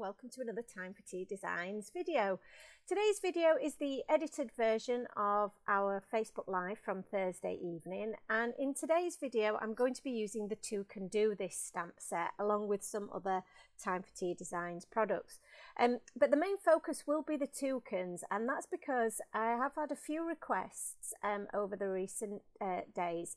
welcome to another Time for Tea Designs video. Today's video is the edited version of our Facebook Live from Thursday evening, and in today's video I'm going to be using the Toucan Do This stamp set along with some other Time for Tea Designs products. But the main focus will be the toucans, and that's because I have had a few requests over the recent days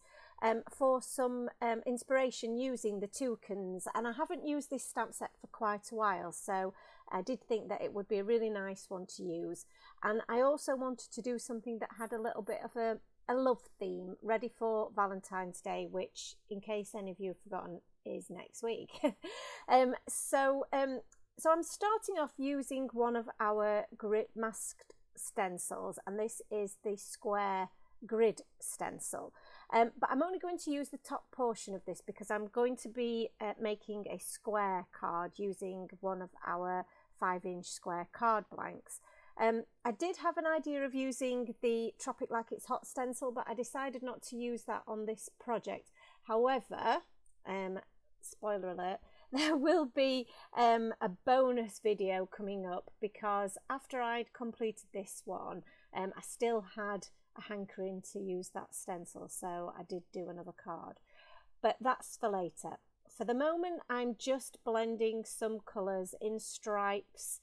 for some inspiration using the toucans, and I haven't used this stamp set for quite a while, so I did think that it would be a really nice one to use. And I also wanted to do something that had a little bit of a love theme ready for Valentine's Day, which, in case any of you have forgotten, is next week. So I'm starting off using one of our grid masked stencils, and this is the square grid stencil. But I'm only going to use the top portion of this because I'm going to be making a square card using one of our 5-inch square card blanks. I did have an idea of using the Tropic Like It's Hot stencil, but I decided not to use that on this project. However, spoiler alert, there will be a bonus video coming up, because after I'd completed this one, I still had a hankering to use that stencil, so I did do another card, but that's for later. For the moment, I'm just blending some colours in stripes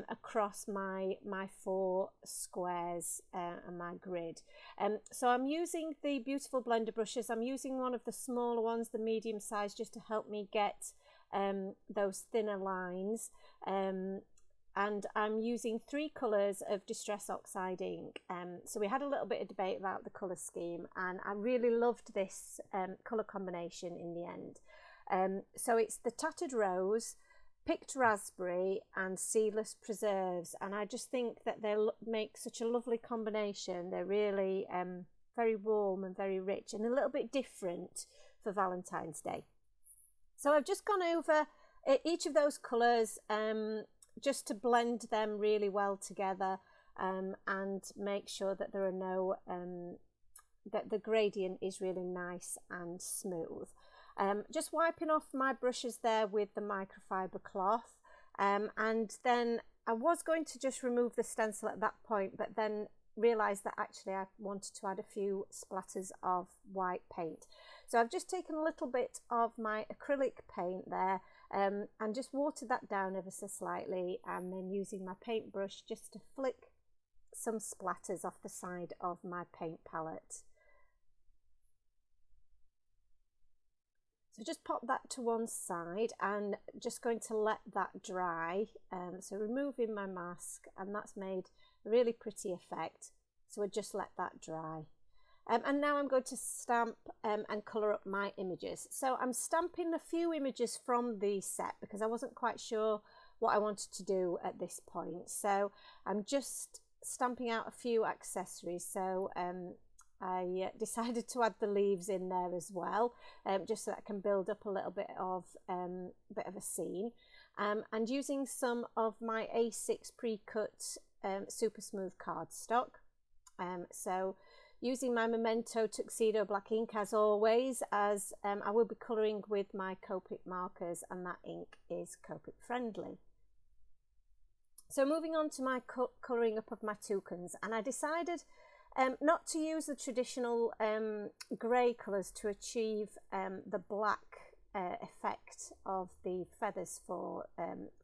across my 4 squares and my grid. So I'm using the beautiful blender brushes. I'm using one of the smaller ones, the medium size, just to help me get those thinner lines. And I'm using 3 colours of Distress Oxide ink. So we had a little bit of debate about the colour scheme, and I really loved this colour combination in the end. So it's the Tattered Rose, Picked Raspberry and Seedless Preserves, and I just think that they make such a lovely combination. They're really very warm and very rich and a little bit different for Valentine's Day. So I've just gone over each of those colours just to blend them really well together and make sure that there are no that the gradient is really nice and smooth. Just wiping off my brushes there with the microfiber cloth, and then I was going to just remove the stencil at that point, but then realised that actually I wanted to add a few splatters of white paint. So I've just taken a little bit of my acrylic paint there and just watered that down ever so slightly, and then using my paintbrush just to flick some splatters off the side of my paint palette. So just pop that to one side and just going to let that dry. So removing my mask, and that's made a really pretty effect. So we'll just let that dry. And now I'm going to stamp and colour up my images. So I'm stamping a few images from the set because I wasn't quite sure what I wanted to do at this point. So I'm just stamping out a few accessories. So I decided to add the leaves in there as well, just so that I can build up a little bit of a scene. And using some of my A6 pre-cut super smooth cardstock. So using my Memento Tuxedo black ink as always, as I will be colouring with my Copic markers, and that ink is Copic friendly. So moving on to my colouring up of my toucans, and I decided not to use the traditional grey colours to achieve the black effect of the feathers for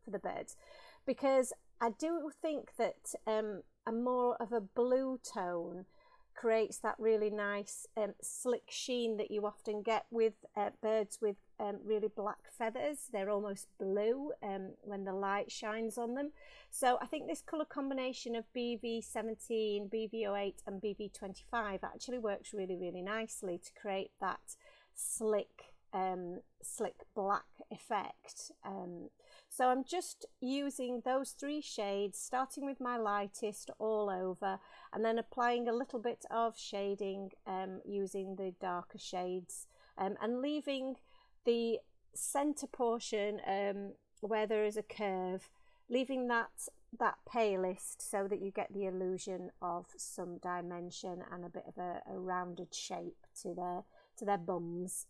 the birds, because I do think that a more of a blue tone creates that really nice slick sheen that you often get with birds with really black feathers. They're almost blue when the light shines on them. So I think this colour combination of BV17, BV08 and BV25 actually works really, really nicely to create that slick black effect. So I'm just using those 3 shades, starting with my lightest all over, and then applying a little bit of shading using the darker shades, and leaving the center portion where there is a curve, leaving that palest so that you get the illusion of some dimension and a bit of a rounded shape to their bums.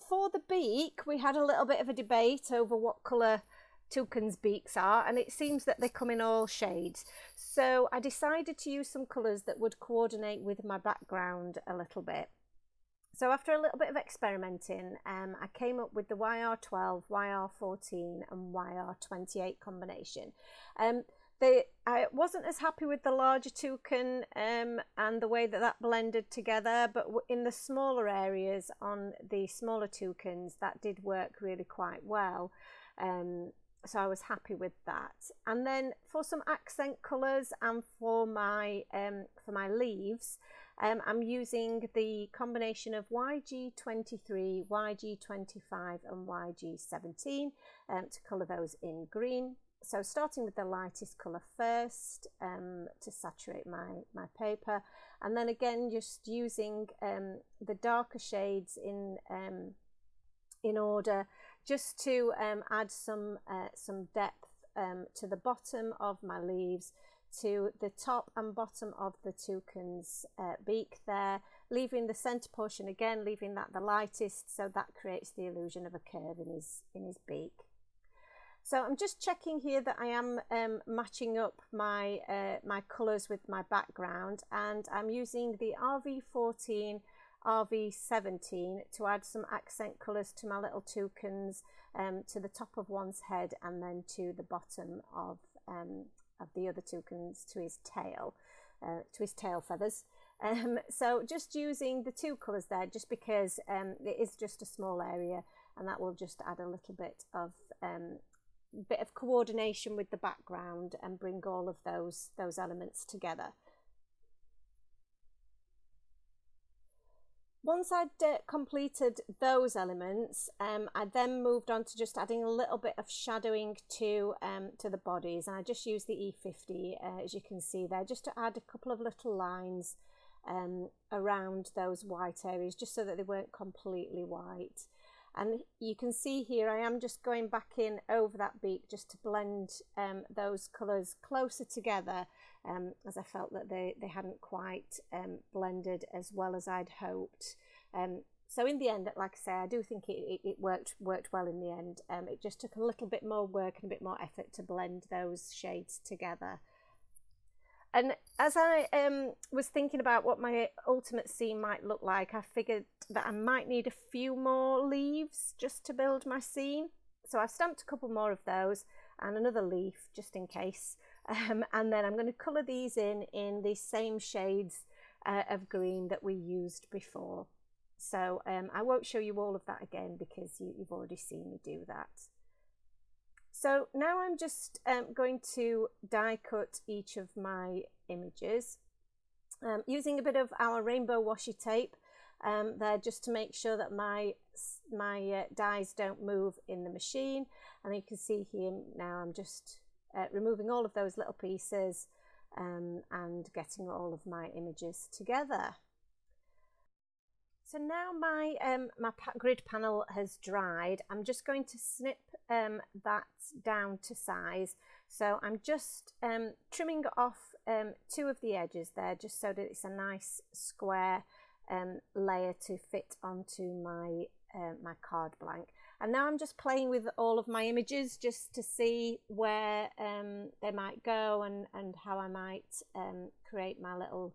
For the beak, we had a little bit of a debate over what colour toucan's beaks are, and it seems that they come in all shades. So I decided to use some colours that would coordinate with my background a little bit. So after a little bit of experimenting, I came up with the YR12, YR14 and YR28 combination. I wasn't as happy with the larger toucan and the way that that blended together, but in the smaller areas on the smaller toucans, that did work really quite well. So I was happy with that. And then for some accent colours and for my leaves, I'm using the combination of YG23, YG25 and YG17 to colour those in green. So starting with the lightest colour first to saturate my paper, and then again just using the darker shades in order, just to add some depth to the bottom of my leaves, to the top and bottom of the toucan's beak there, leaving the centre portion again, leaving that the lightest, so that creates the illusion of a curve in his beak. So I'm just checking here that I am matching up my my colours with my background, and I'm using the RV14, RV17 to add some accent colours to my little toucans, to the top of one's head and then to the bottom of the other toucans, to his tail feathers. So just using the two colours there, just because it is just a small area, and that will just add a little bit of coordination with the background and bring all of those elements together. Once I'd completed those elements, I then moved on to just adding a little bit of shadowing to the bodies, and I just used the E50, as you can see there, just to add a couple of little lines around those white areas, just so that they weren't completely white. And you can see here I am just going back in over that beak just to blend those colours closer together, as I felt that they hadn't quite blended as well as I'd hoped. So in the end, like I say, I do think it worked well in the end. It just took a little bit more work and a bit more effort to blend those shades together. And as I was thinking about what my ultimate scene might look like, I figured that I might need a few more leaves just to build my scene. So I've stamped a couple more of those and another leaf just in case. And then I'm going to colour these in the same shades of green that we used before. So I won't show you all of that again because you've already seen me do that. So now I'm just going to die cut each of my images using a bit of our rainbow washi tape there, just to make sure that my dies don't move in the machine. And you can see here now I'm just removing all of those little pieces and getting all of my images together. So now my grid panel has dried. I'm just going to snip that down to size. So I'm just trimming off two of the edges there, just so that it's a nice square layer to fit onto my my card blank. And now I'm just playing with all of my images just to see where they might go and how I might create my little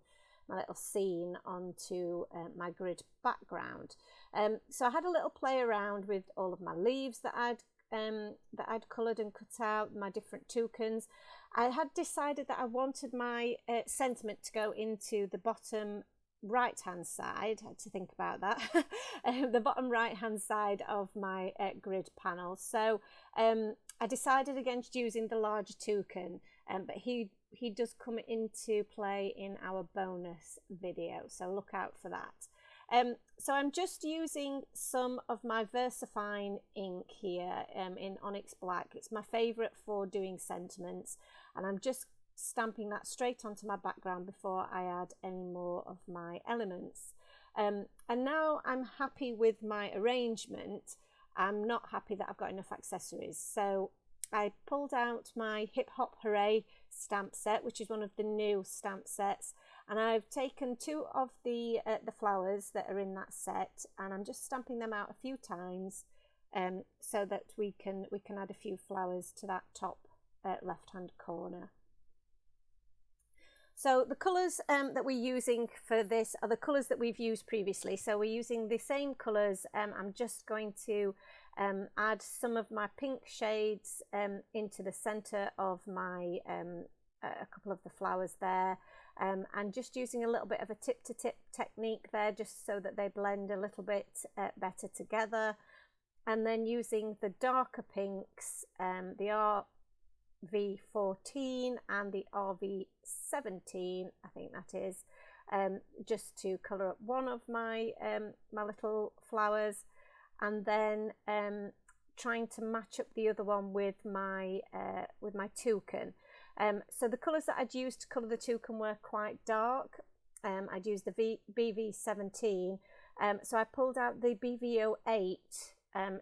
scene onto my grid background. So I had a little play around with all of my leaves that I'd coloured and cut out, my different toucans. I had decided that I wanted my sentiment to go into the bottom right hand side. I had to think about that. The bottom right hand side of my grid panel. So I decided against using the larger toucan, but he does come into play in our bonus video, so look out for that. So I'm just using some of my VersaFine ink here in Onyx Black. It's my favourite for doing sentiments, and I'm just stamping that straight onto my background before I add any more of my elements. And now I'm happy with my arrangement. I'm not happy that I've got enough accessories, so I pulled out my Hip Hop Hooray stamp set, which is one of the new stamp sets, and I've taken two of the flowers that are in that set, and I'm just stamping them out a few times so that we can add a few flowers to that top left hand corner. So the colours that we're using for this are the colours that we've used previously. So we're using the same colours. I'm just going to add some of my pink shades into the centre of my a couple of the flowers there, and just using a little bit of a tip to tip technique there, just so that they blend a little bit better together. And then using the darker pinks, the RV14 and the RV17, I think that is, just to colour up one of my my little flowers, and then trying to match up the other one with my toucan. So the colours that I'd used to colour the toucan were quite dark. I'd used the BV17, so I pulled out the BV08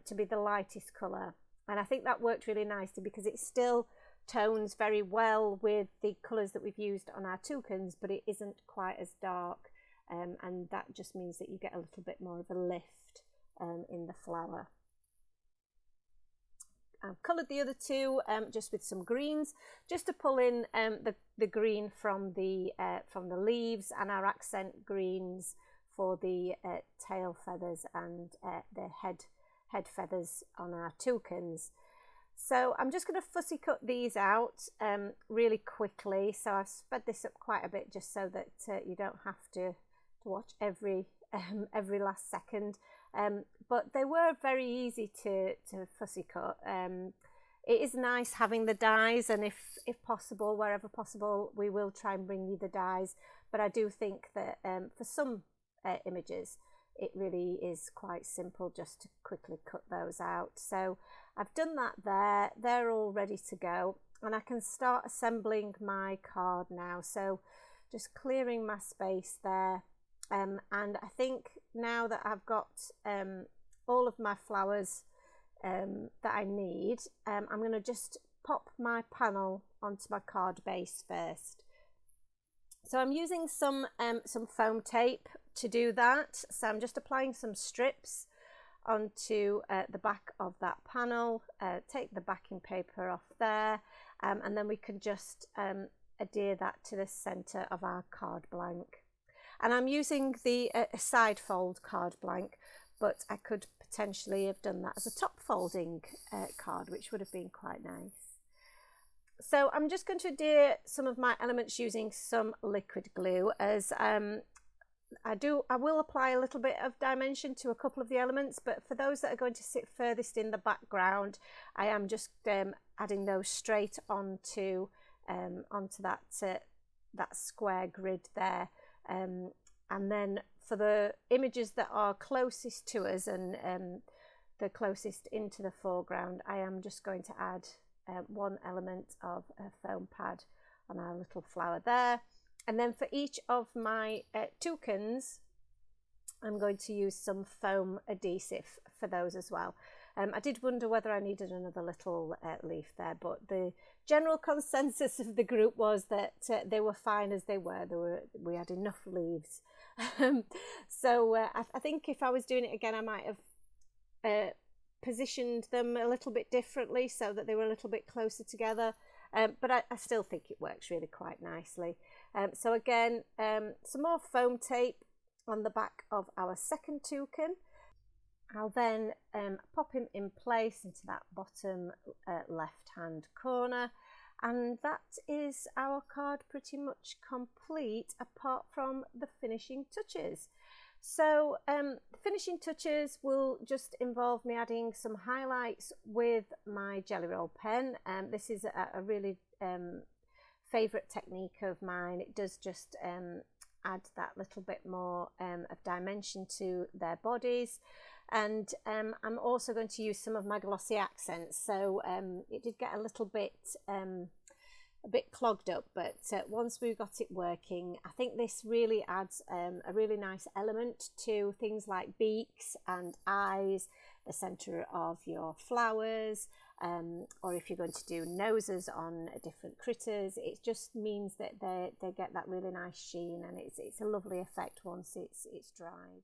to be the lightest colour, and I think that worked really nicely because it still tones very well with the colours that we've used on our toucans, but it isn't quite as dark, and that just means that you get a little bit more of a lift in the flower. I've coloured the other two just with some greens, just to pull in the green from the leaves, and our accent greens for the tail feathers and the head feathers on our toucans. So I'm just going to fussy cut these out really quickly. So I've sped this up quite a bit just so that you don't have to watch every last second. But they were very easy to fussy cut. It is nice having the dies, and if possible, wherever possible, we will try and bring you the dies. But I do think that for some images, it really is quite simple just to quickly cut those out. So I've done that there. They're all ready to go, and I can start assembling my card now. So just clearing my space there. And I think now that I've got all of my flowers that I need, I'm going to just pop my panel onto my card base first. So I'm using some foam tape to do that. So I'm just applying some strips onto the back of that panel, take the backing paper off there, and then we can just adhere that to the centre of our card blank. And I'm using the side fold card blank, but I could potentially have done that as a top folding card, which would have been quite nice. So I'm just going to adhere some of my elements using some liquid glue, as I will apply a little bit of dimension to a couple of the elements, but for those that are going to sit furthest in the background, I am just adding those straight onto that square grid there. And then for the images that are closest to us and the closest into the foreground, I am just going to add one element of a foam pad on our little flower there. And then for each of my toucans, I'm going to use some foam adhesive for those as well. I did wonder whether I needed another little leaf there, but the general consensus of the group was that they were fine as they were. We had enough leaves. So I think if I was doing it again, I might have positioned them a little bit differently so that they were a little bit closer together. But I still think it works really quite nicely. So again, some more foam tape on the back of our second toucan. I'll then pop him in place into that bottom left hand corner, and that is our card pretty much complete, apart from the finishing touches. So the finishing touches will just involve me adding some highlights with my Jelly Roll pen. This is a really favourite technique of mine. It does just add that little bit more of dimension to their bodies. And I'm also going to use some of my glossy accents. So it did get a little bit clogged up, but once we've got it working, I think this really adds a really nice element to things like beaks and eyes, the centre of your flowers, or if you're going to do noses on different critters. It just means that they get that really nice sheen, and it's a lovely effect once it's dried.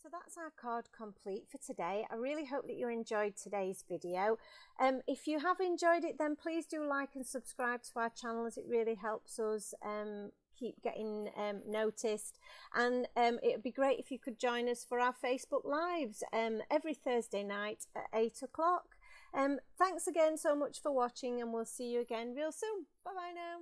So that's our card complete for today. I really hope that you enjoyed today's video. If you have enjoyed it, then please do like and subscribe to our channel, as it really helps us keep getting noticed. And it would be great if you could join us for our Facebook Lives every Thursday night at 8 o'clock. Thanks again so much for watching, and we'll see you again real soon. Bye bye now.